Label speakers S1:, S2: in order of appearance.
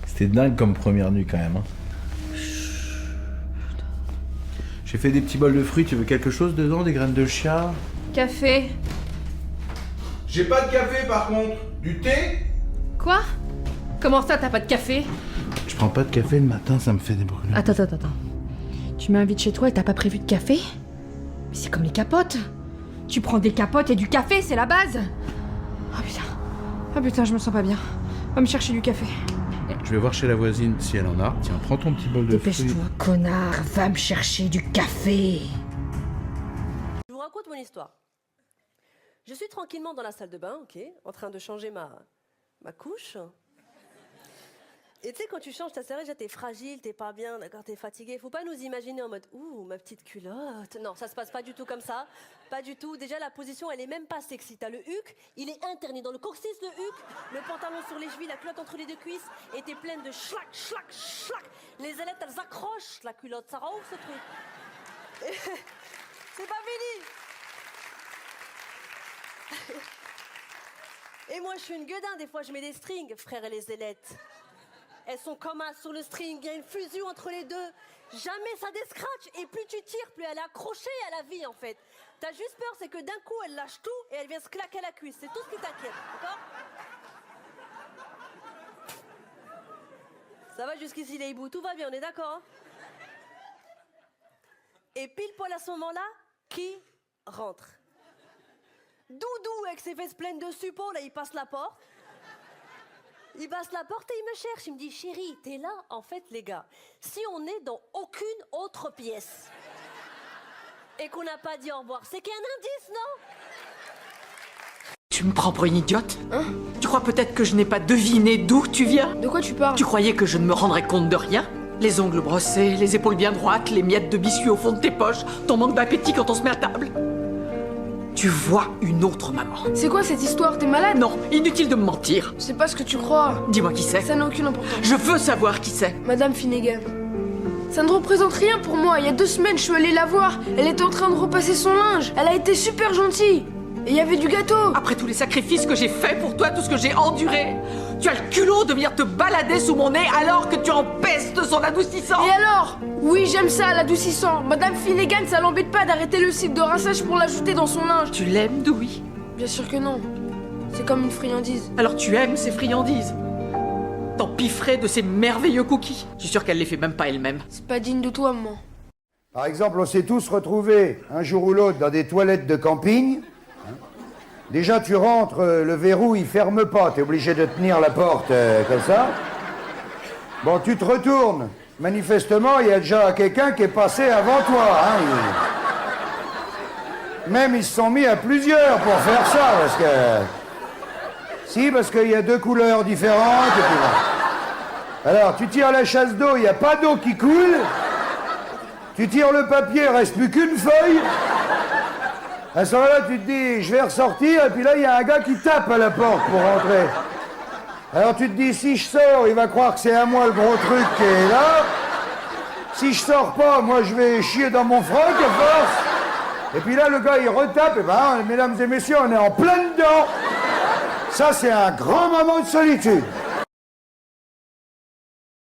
S1: C'était dingue comme première nuit quand même. Hein. J'ai fait des petits bols de fruits, tu veux quelque chose dedans? Des graines de chia?
S2: Café.
S1: J'ai pas de café par contre. Du thé?
S2: Quoi? Comment ça, t'as pas de café?
S1: Je prends pas de café le matin, ça me fait des brûlures.
S2: Attends. Tu m'invites chez toi et t'as pas prévu de café? Mais c'est comme les capotes. Tu prends des capotes et du café, c'est la base. Oh putain, je me sens pas bien. Va me chercher du café.
S1: Je vais voir chez la voisine si elle en a. Tiens, prends ton petit bol de fruits.
S2: Dépêche-toi, connard. Va me chercher du café.
S3: Je vous raconte mon histoire. Je suis tranquillement dans la salle de bain, ok, en train de changer ma couche. Et tu sais, quand tu changes ta serviette, t'es fragile, t'es pas bien, d'accord, t'es fatigué. Faut pas nous imaginer en mode « Ouh, ma petite culotte ». Non, ça se passe pas du tout comme ça. Pas du tout. Déjà, la position, elle est même pas sexy. T'as le huc, il est interné dans le coccyx, le huc, le pantalon sur les chevilles, la culotte entre les deux cuisses, et t'es pleine de schlac, schlac, schlac. Les ailettes, elles accrochent la culotte. Ça rend ouf, ce truc. C'est pas fini. Et moi, je suis une gueudin. Des fois, je mets des strings, frère et les ailettes. Elles sont comme un sur le string, il y a une fusion entre les deux. Jamais ça descratch. Et plus tu tires, plus elle est accrochée à la vie, en fait. T'as juste peur, c'est que d'un coup, elle lâche tout et elle vient se claquer la cuisse. C'est tout ce qui t'inquiète, d'accord? Ça va jusqu'ici, les hiboux, tout va bien, on est d'accord, hein? Et pile poil à ce moment-là, qui rentre? Doudou, avec ses fesses pleines de suppos, là, il passe la porte. Il passe la porte et il me cherche. Il me dit, chérie, t'es là? En fait, les gars, si on est dans aucune autre pièce et qu'on n'a pas dit au revoir, c'est qu'il y a un indice, non?
S4: Tu me prends pour une idiote? Hein? Tu crois peut-être que je n'ai pas deviné d'où tu viens?
S2: De quoi tu parles?
S4: Tu croyais que je ne me rendrais compte de rien? Les ongles brossés, les épaules bien droites, les miettes de biscuit au fond de tes poches, ton manque d'appétit quand on se met à table. Tu vois une autre maman.
S2: C'est quoi cette histoire? T'es malade?
S4: Non, inutile de me mentir.
S2: C'est pas ce que tu crois.
S4: Dis-moi qui c'est.
S2: Ça n'a aucune importance.
S4: Je veux savoir qui c'est.
S2: Madame Finnegan. Ça ne représente rien pour moi. Il y a 2 semaines, je suis allée la voir. Elle était en train de repasser son linge. Elle a été super gentille. Et il y avait du gâteau.
S4: Après tous les sacrifices que j'ai faits pour toi, tout ce que j'ai enduré, tu as le culot de venir te balader sous mon nez alors que tu empestes son adoucissant.
S2: Et alors? Oui, j'aime ça, l'adoucissant. Madame Finnegan, ça l'embête pas d'arrêter le cycle de rinçage pour l'ajouter dans son linge.
S4: Tu l'aimes, Dewey?
S2: Bien sûr que non. C'est comme une friandise.
S4: Alors tu aimes ces friandises? T'empiffrais de ces merveilleux cookies. Je suis sûr qu'elle les fait même pas elle-même.
S2: C'est pas digne de toi, maman.
S5: Par exemple, on s'est tous retrouvés un jour ou l'autre dans des toilettes de camping. Déjà, tu rentres, le verrou, il ferme pas. T'es obligé de tenir la porte comme ça. Bon, tu te retournes. Manifestement, il y a déjà quelqu'un qui est passé avant toi. Hein. Même, ils se sont mis à plusieurs pour faire ça, parce que... Si, parce qu'il y a 2 couleurs différentes. Et puis... Alors, tu tires la chasse d'eau, il n'y a pas d'eau qui coule. Tu tires le papier, il reste plus qu'une feuille. À ce moment-là, tu te dis, je vais ressortir, et puis là, il y a un gars qui tape à la porte pour rentrer. Alors tu te dis, si je sors, il va croire que c'est à moi le gros truc qui est là. Si je sors pas, moi, je vais chier dans mon froc à force. Et puis là, le gars, il retape, et ben, mesdames et messieurs, on est en plein dedans. Ça, c'est un grand moment de solitude.